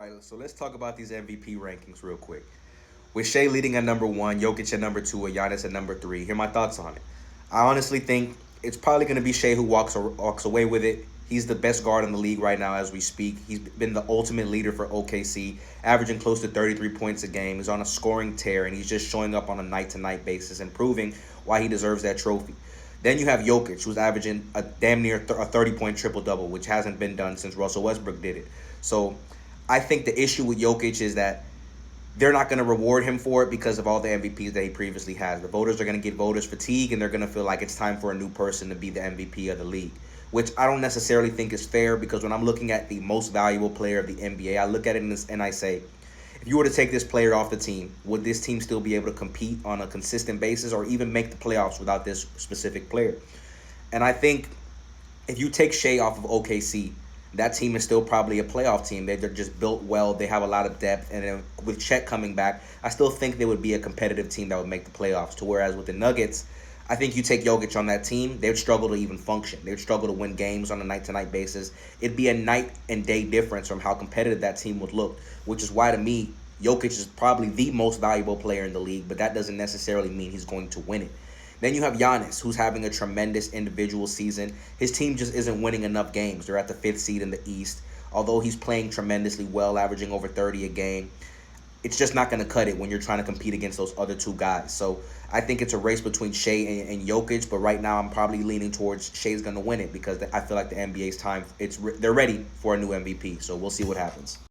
All right, so let's talk about these MVP rankings real quick. With Shea leading at number one, Jokic at number two, and Giannis at number three. Here are my thoughts on it. I honestly think it's probably going to be Shea who walks away with it. He's the best guard in the league right now as we speak. He's been the ultimate leader for OKC, averaging close to 33 points a game. He's on a scoring tear, and he's just showing up on a night-to-night basis and proving why he deserves that trophy. Then you have Jokic, who's averaging a damn near a 30-point triple-double, which hasn't been done since Russell Westbrook did it. So I think the issue with Jokic is that they're not going to reward him for it because of all the MVPs that he previously has. The voters are going to get voters fatigue, and they're going to feel like it's time for a new person to be the MVP of the league, which I don't necessarily think is fair because when I'm looking at the most valuable player of the NBA, I look at it and I say, if you were to take this player off the team, would this team still be able to compete on a consistent basis or even make the playoffs without this specific player? And I think if you take Shea off of OKC, that team is still probably a playoff team. They're just built well. They have a lot of depth, and then with Chet coming back, I still think they would be a competitive team that would make the playoffs. To whereas with the Nuggets, I think you take Jokic on that team, they'd struggle to even function. They'd struggle to win games on a night-to-night basis. It'd be a night and day difference from how competitive that team would look, which is why to me, Jokic is probably the most valuable player in the league, but that doesn't necessarily mean he's going to win it. Then you have Giannis, who's having a tremendous individual season. His team just isn't winning enough games. They're at the fifth seed in the East. Although he's playing tremendously well, averaging over 30 a game, it's just not going to cut it when you're trying to compete against those other two guys. So I think it's a race between Shea and Jokic, but right now I'm probably leaning towards Shea's going to win it because I feel like the NBA's time, they're ready for a new MVP. So we'll see what happens.